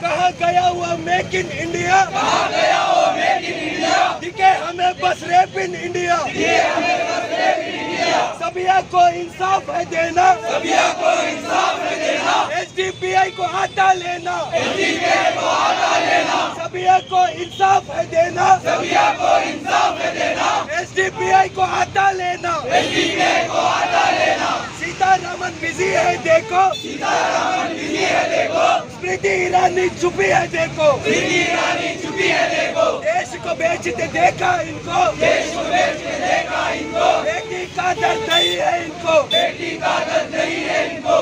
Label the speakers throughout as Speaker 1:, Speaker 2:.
Speaker 1: कहाँ गया हुआ मेक इन इंडिया?
Speaker 2: कहाँ गया वो मेक इन इंडिया?
Speaker 1: दिखे हमें बस रेप इन इंडिया।
Speaker 2: ये हमें बस रेप इन इंडिया।
Speaker 1: सबिया को इंसाफ है देना,
Speaker 2: सबिया को इंसाफ है देना।
Speaker 1: एसडीपीआई को आता लेना,
Speaker 2: एसडीपीआई को आता लेना।
Speaker 1: सबिया को इंसाफ है देना,
Speaker 2: सबिया को इंसाफ है देना।
Speaker 1: एसडीपीआई को आता लेना,
Speaker 2: एसडीपीआई को आता लेना।
Speaker 1: सीतारमन बिजी है देखो,
Speaker 2: सीतारमन बिजी है देखो।
Speaker 1: स्मृति ईरानी चुपी है देखो,
Speaker 2: स्मृति ईरानी चुपी है देखो।
Speaker 1: देश को बेचते देखा इनको,
Speaker 2: देश को बेचते देखा इनको।
Speaker 1: बेटी का दर्द नहीं है इनको,
Speaker 2: बेटी का दर्द नहीं है इनको।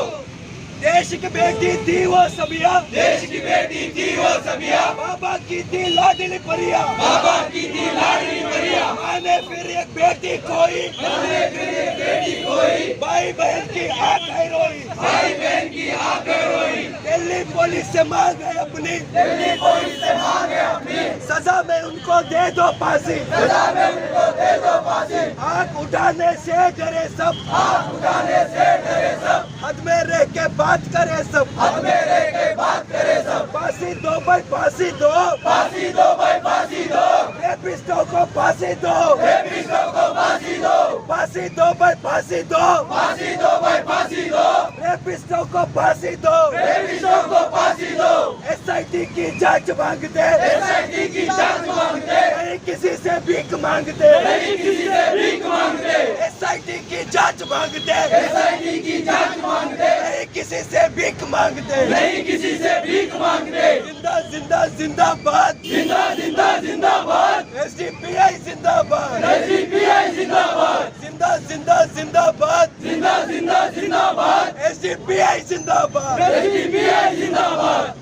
Speaker 1: देश की बेटी थी वो सबिया,
Speaker 2: देश की बेटी थी वो सबिया।
Speaker 1: बाबा की थी लाडली परिया,
Speaker 2: बाबा की थी लाडली परिया।
Speaker 1: माँ ने फिर एक बेटी खोई,
Speaker 2: हमने फिर एक बेटी खोई।
Speaker 1: भाई बहन की आंखें रोई,
Speaker 2: भाई बहन की आंखें रोई।
Speaker 1: दिल्ली पुलिस से मांगे अपनी,
Speaker 2: दिल्ली पुलिस से मांगे अपनी
Speaker 1: सजा में उनको दे दो फांसी,
Speaker 2: सजा में उनको दे दो फांसी।
Speaker 1: आंख उठाने से डरे सब,
Speaker 2: आंख उठाने से डरे सब।
Speaker 1: हद में रह के बात करे सब,
Speaker 2: हद में रह के बात करे सब।
Speaker 1: फांसी दो भाई फांसी दो,
Speaker 2: फांसी दो भाई फांसी दो।
Speaker 1: रेपिस्टों को फांसी दो,
Speaker 2: रेपिस्टों को फांसी दो।
Speaker 1: फांसी दो भाई फांसी दो,
Speaker 2: फांसी दो भाई फांसी दो।
Speaker 1: रेपिस्टों को फांसी दो,
Speaker 2: रेपिस्टों को फांसी दो।
Speaker 1: एसआईटी की जांच मांगते,
Speaker 2: एसआईटी की जांच मांगते।
Speaker 1: नहीं किसी से भीख मांगते,
Speaker 2: नहीं किसी से भीख मांगते।
Speaker 1: एसआईटी की जांच मांगते,
Speaker 2: एसआईटी की जांच मांगते।
Speaker 1: नहीं किसी से भीख मांगते,
Speaker 2: नहीं किसी से भीख मांगते।
Speaker 1: जिंदा जिंदा जिंदाबाद,
Speaker 2: जिंदा जिंदा जिंदाबाद।
Speaker 1: एसडीपीआई जिंदाबाद,
Speaker 2: एसडीपीआई जिंदाबाद।
Speaker 1: जिंदा जिंदा जिंदाबाद,
Speaker 2: जिंदा जिंदा जिंदाबाद।
Speaker 1: एसडीपीआई जिंदाबाद।
Speaker 2: एसडीपीआई जिंदाबाद।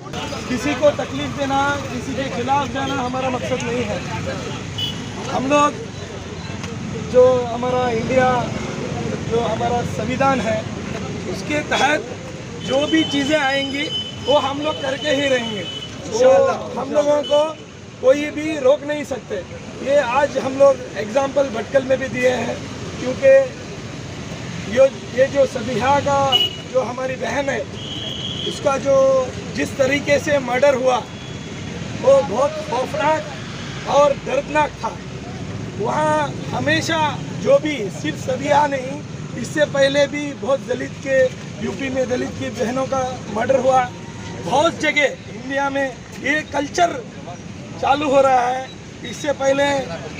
Speaker 1: किसी को तकलीफ देना, किसी के खिलाफ जाना हमारा मकसद नहीं है। हम लोग जो हमारा इंडिया, जो हमारा संविधान है, उसके तहत जो भी चीज़ें आएंगी वो हम लोग करके ही रहेंगे। वो हम लोगों को कोई भी रोक नहीं सकते। ये आज हम लोग एग्जाम्पल भटकल में भी दिए हैं, क्योंकि ये जो सबिहा का जो हमारी बहन है, उसका जो जिस तरीके से मर्डर हुआ वो बहुत खौफनाक और दर्दनाक था। वहाँ हमेशा जो भी सिर्फ सबिहा नहीं, इससे पहले भी बहुत दलित के, यूपी में दलित की बहनों का मर्डर हुआ। बहुत जगह इंडिया में ये कल्चर चालू हो रहा है। इससे पहले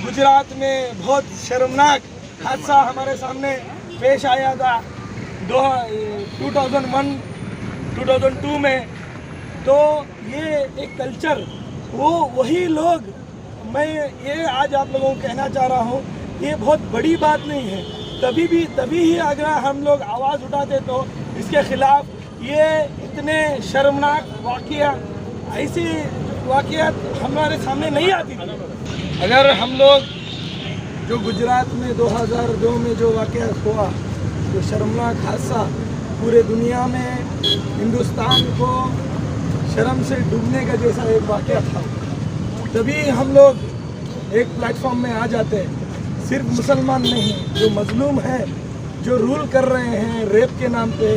Speaker 1: गुजरात में बहुत शर्मनाक हादसा हमारे सामने पेश आया था 2001 2002 में। तो ये एक कल्चर, वो वही लोग, मैं ये आज आप लोगों को कहना चाह रहा हूँ, ये बहुत बड़ी बात नहीं है। तभी ही अगर हम लोग आवाज़ उठाते तो इसके खिलाफ ये इतने शर्मनाक वाक़या, ऐसी वाक़यात हमारे सामने नहीं आती थी। अगर हम लोग जो गुजरात में 2002 में जो वाक़या हुआ, जो शर्मनाक हादसा पूरे दुनिया में हिंदुस्तान को शर्म से डूबने का जैसा एक वाक़या था, तभी हम लोग एक प्लेटफॉर्म में आ जाते हैं। सिर्फ मुसलमान नहीं, जो मजलूम है, जो रूल कर रहे हैं रेप के नाम पे,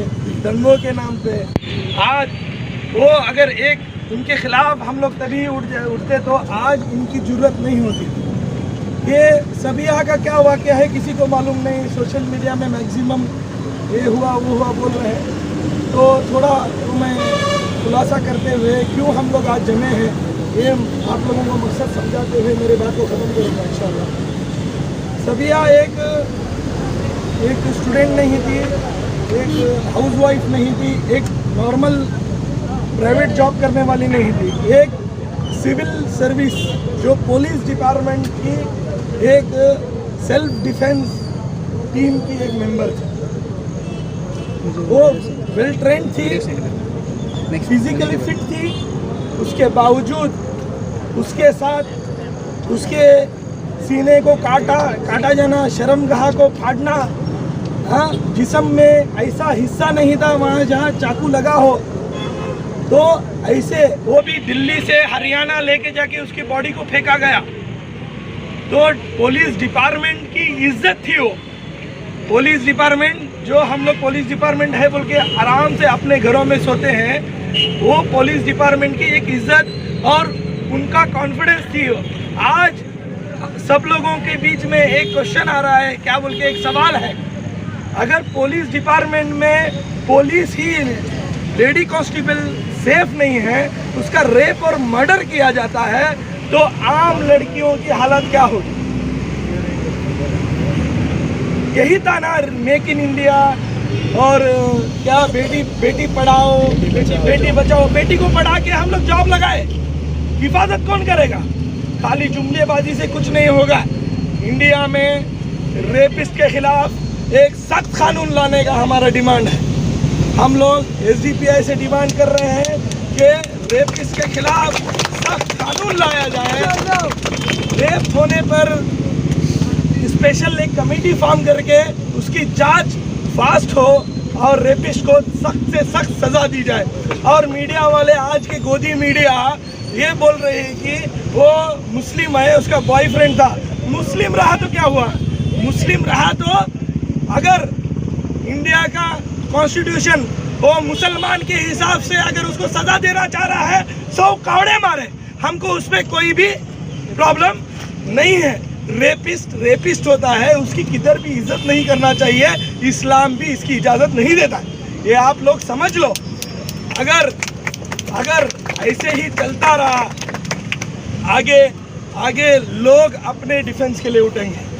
Speaker 1: दंगों के नाम पे, आज वो अगर एक उनके खिलाफ हम लोग तभी उठते तो आज इनकी जरूरत नहीं होती। ये सबिया का क्या वाक़या है किसी को मालूम नहीं। सोशल मीडिया में मैक्सिमम ये हुआ वो हुआ बोल रहे हैं। तो थोड़ा मैं खुलासा करते हुए क्यों हम लोग आज जमे हैं, ये आप लोगों को मकसद समझाते हुए मेरे बात को ख़त्म करूँगा इंशाल्लाह। सबिया एक स्टूडेंट नहीं थी, एक हाउसवाइफ नहीं थी, एक नॉर्मल प्राइवेट जॉब करने वाली नहीं थी, एक सिविल सर्विस जो पुलिस डिपार्टमेंट की एक सेल्फ डिफेंस टीम की एक मेंबर थी। वो वेल ट्रेंड थी, फिजिकली फिट थी, उसके बावजूद उसके साथ उसके सीने को काटा जाना, शर्मगाह को फाड़ना, हाँ, जिस्म में ऐसा हिस्सा नहीं था वहाँ जहाँ चाकू लगा हो, तो ऐसे वो भी दिल्ली से हरियाणा लेके जाके उसकी बॉडी को फेंका गया। तो पुलिस डिपार्टमेंट की इज्जत थी वो। पुलिस डिपार्टमेंट जो हम लोग पुलिस डिपार्टमेंट है बोल के आराम से अपने घरों में सोते हैं, वो पुलिस डिपार्टमेंट की एक इज्जत और उनका कॉन्फिडेंस थी। आज सब लोगों के बीच में एक क्वेश्चन आ रहा है, क्या बोल के एक सवाल है, अगर पुलिस डिपार्टमेंट में पुलिस ही लेडी कांस्टेबल सेफ नहीं है, उसका रेप और मर्डर किया जाता है, तो आम लड़कियों की हालत क्या होगी। यही था ना मेक इन इंडिया और क्या बेटी पढ़ाओ बेटी बचाओ। बेटी को पढ़ा के हम लोग जॉब लगाए, हिफाजत कौन करेगा। खाली जुमलेबाजी से कुछ नहीं होगा। इंडिया में रेपिस्ट के खिलाफ एक सख्त कानून लाने का हमारा डिमांड है। हम लोग SDPI से डिमांड कर रहे हैं कि रेपिस्ट के खिलाफ सख्त कानून लाया जाए। रेप होने पर स्पेशल एक कमेटी फॉर्म करके उसकी जांच फास्ट हो और रेपिस्ट को सख्त से सख्त सजा दी जाए। और मीडिया वाले, आज के गोदी मीडिया ये बोल रहे हैं कि वो मुस्लिम है, उसका बॉयफ्रेंड था। मुस्लिम रहा तो क्या हुआ, मुस्लिम रहा तो अगर इंडिया का कॉन्स्टिट्यूशन वो मुसलमान के हिसाब से अगर उसको सजा देना चाह रहा है, 100 कावड़े मारे, हमको उसमें कोई भी प्रॉब्लम नहीं है। रेपिस्ट होता है, उसकी किधर भी इज्जत नहीं करना चाहिए। इस्लाम भी इसकी इजाज़त नहीं देता, ये आप लोग समझ लो। अगर ऐसे ही चलता रहा, आगे लोग अपने डिफेंस के लिए उठेंगे।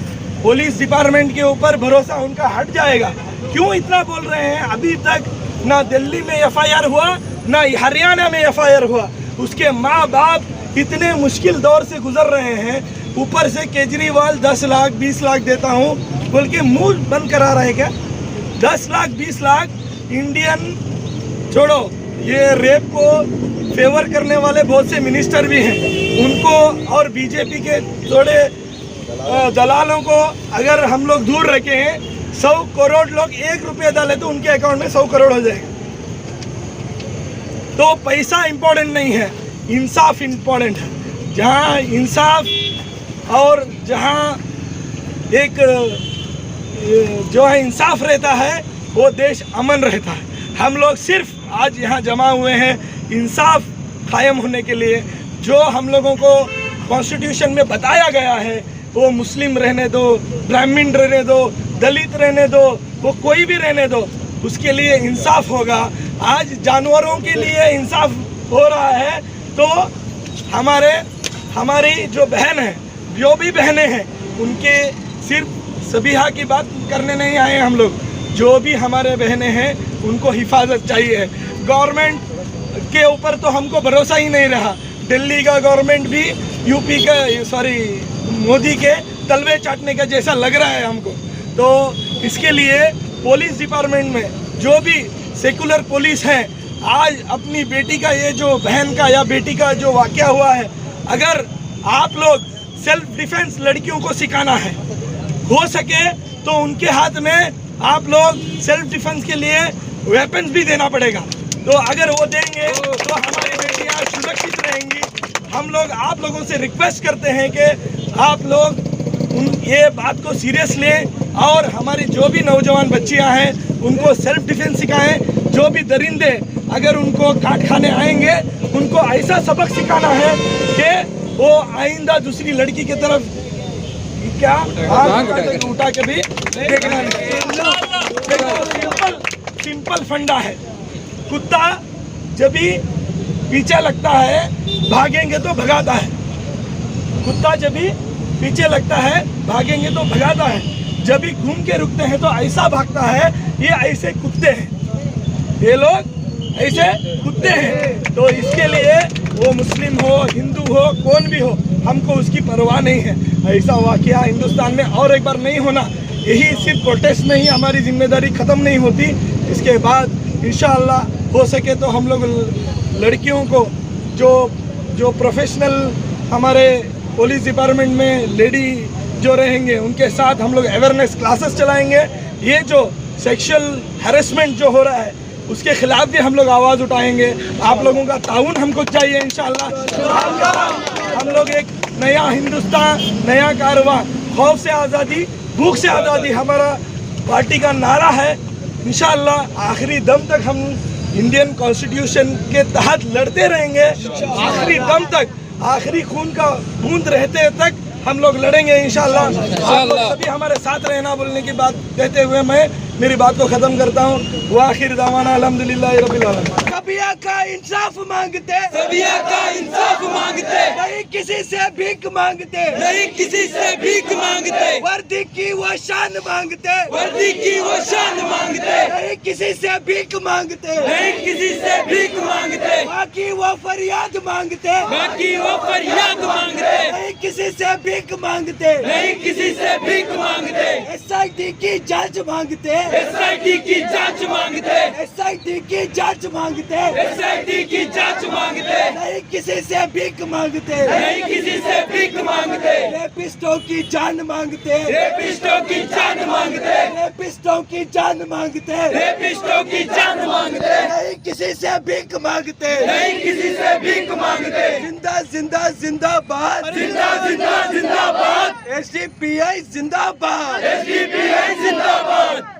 Speaker 1: पुलिस डिपार्टमेंट के ऊपर भरोसा उनका हट जाएगा। क्यों इतना बोल रहे हैं, अभी तक ना दिल्ली में FIR हुआ, ना हरियाणा में FIR हुआ। उसके माँ बाप इतने मुश्किल दौर से गुजर रहे हैं, ऊपर से केजरीवाल 10 लाख 20 लाख देता हूँ बोल के मुंह बंद करा रहे क्या। 10 लाख 20 लाख इंडियन छोड़ो, ये रेप को फेवर करने वाले बहुत से मिनिस्टर भी हैं, उनको और बीजेपी के थोड़े दलालों को अगर हम लोग दूर रखें, 100 करोड़ लोग 1 रुपये डाले तो उनके अकाउंट में 100 करोड़ हो जाएगा। तो पैसा इंपॉर्टेंट नहीं है, इंसाफ इंपॉर्टेंट है। जहाँ इंसाफ और जहाँ एक जो है इंसाफ रहता है, वो देश अमन रहता है। हम लोग सिर्फ आज यहाँ जमा हुए हैं इंसाफ कायम होने के लिए। जो हम लोगों को कॉन्स्टिट्यूशन में बताया गया है, वो मुस्लिम रहने दो, ब्राह्मण रहने दो, दलित रहने दो, वो कोई भी रहने दो, उसके लिए इंसाफ होगा। आज जानवरों के लिए इंसाफ हो रहा है, तो हमारी जो बहन है, जो भी बहनें हैं, उनके सिर्फ सबिहा की बात करने नहीं आए हम लोग। जो भी हमारे बहनें हैं, उनको हिफाजत चाहिए। गवर्नमेंट के ऊपर तो हमको भरोसा ही नहीं रहा। दिल्ली का गवर्नमेंट भी यूपी का मोदी के तलवे चाटने का जैसा लग रहा है हमको। तो इसके लिए पुलिस डिपार्टमेंट में जो भी सेकुलर पुलिस हैं, आज अपनी बेटी का ये जो बहन का या बेटी का जो वाकया हुआ है, अगर आप लोग सेल्फ डिफेंस लड़कियों को सिखाना है, हो सके तो उनके हाथ में आप लोग सेल्फ डिफेंस के लिए वेपन्स भी देना पड़ेगा। तो अगर वो देंगे तो हमारी बेटियां सुरक्षित रहेंगी। हम लोग आप लोगों से रिक्वेस्ट करते हैं कि आप लोग ये बात को सीरियस लें और हमारी जो भी नौजवान बच्चियां हैं उनको सेल्फ डिफेंस सिखाएं। जो भी दरिंदे अगर उनको काट खाने आएंगे, उनको ऐसा सबक सिखाना है कि वो आइंदा दूसरी लड़की की तरफ क्या उठा के भी देखना नहीं। सिंपल फंडा है, कुत्ता जब भी पीछे लगता है भागेंगे तो भगाता है, कुत्ता जब भी पीछे लगता है भागेंगे तो भगाता है, जब भी घूम के रुकते हैं तो ऐसा भागता है। ये ऐसे कुत्ते हैं, ये लोग ऐसे कुत्ते हैं। तो इसके लिए वो मुस्लिम हो, हिंदू हो, कौन भी हो, हमको उसकी परवाह नहीं है। ऐसा वाकया हिंदुस्तान में और एक बार नहीं होना, यही सिर्फ प्रोटेस्ट में ही हमारी जिम्मेदारी ख़त्म नहीं होती। इसके बाद इंशाअल्लाह हो सके तो हम लोग लड़कियों को जो प्रोफेशनल हमारे पुलिस डिपार्टमेंट में लेडी जो रहेंगे उनके साथ हम लोग अवेयरनेस क्लासेस चलाएंगे। ये जो सेक्सुअल हैरेसमेंट जो हो रहा है उसके खिलाफ भी हम लोग आवाज़ उठाएंगे। आप लोगों का ताउन हमको चाहिए इंशाअल्लाह। हम लोग एक नया हिंदुस्तान, नया कारवां, खौफ से आज़ादी, भूख से आज़ादी हमारा पार्टी का नारा है। इंशाअल्लाह आखिरी दम तक हम इंडियन कॉन्स्टिट्यूशन के तहत लड़ते रहेंगे, आखिरी दम तक, आखिरी खून का बूंद रहते तक हम लोग लड़ेंगे इंशाअल्लाह। आप लोग सभी हमारे साथ रहना बोलने की बात कहते हुए मैं मेरी बात को खत्म करता हूँ। वाखिर दावाना अल्हम्दुलिल्लाह रब्बिल आलमीन।
Speaker 3: सबिया का इंसाफ मांगते,
Speaker 2: सबिया का इंसाफ मांगते,
Speaker 3: नहीं किसी से भीख मांगते,
Speaker 2: नहीं किसी से भीख मांगते,
Speaker 3: वर्दी की वो शान मांगते,
Speaker 2: वर्दी की वो शान मांगते,
Speaker 3: नहीं किसी से भीख मांगते,
Speaker 2: नहीं किसी से भीख मांगते,
Speaker 3: बाकी वो फरियाद मांगते,
Speaker 2: बाकी वो फरियाद मांगते,
Speaker 3: नहीं किसी से भीख मांगते,
Speaker 2: नहीं किसी से भीख मांगते,
Speaker 3: SIT की जांच मांगते,
Speaker 2: SIT की जांच मांगते,
Speaker 3: SIT की जांच मांगते,
Speaker 2: SIT की जांच मांगते,
Speaker 3: नहीं किसी से भीख मांगते,
Speaker 2: नहीं किसी से भीख मांगते,
Speaker 3: रेपिस्टों की जान मांगते,
Speaker 2: रेपिस्टों की जान मांगते,
Speaker 3: रेपिस्टों की जान मांगते,
Speaker 2: रेपिस्टों की जान मांगते,
Speaker 3: नहीं किसी से भीख मांगते,
Speaker 2: नहीं किसी से भीख मांगते।
Speaker 3: जिंदा जिंदा जिंदाबाद,
Speaker 2: जिंदा जिंदा जिंदाबाद,
Speaker 3: SDPI जिंदाबाद।
Speaker 2: SDPI जिंदाबाद।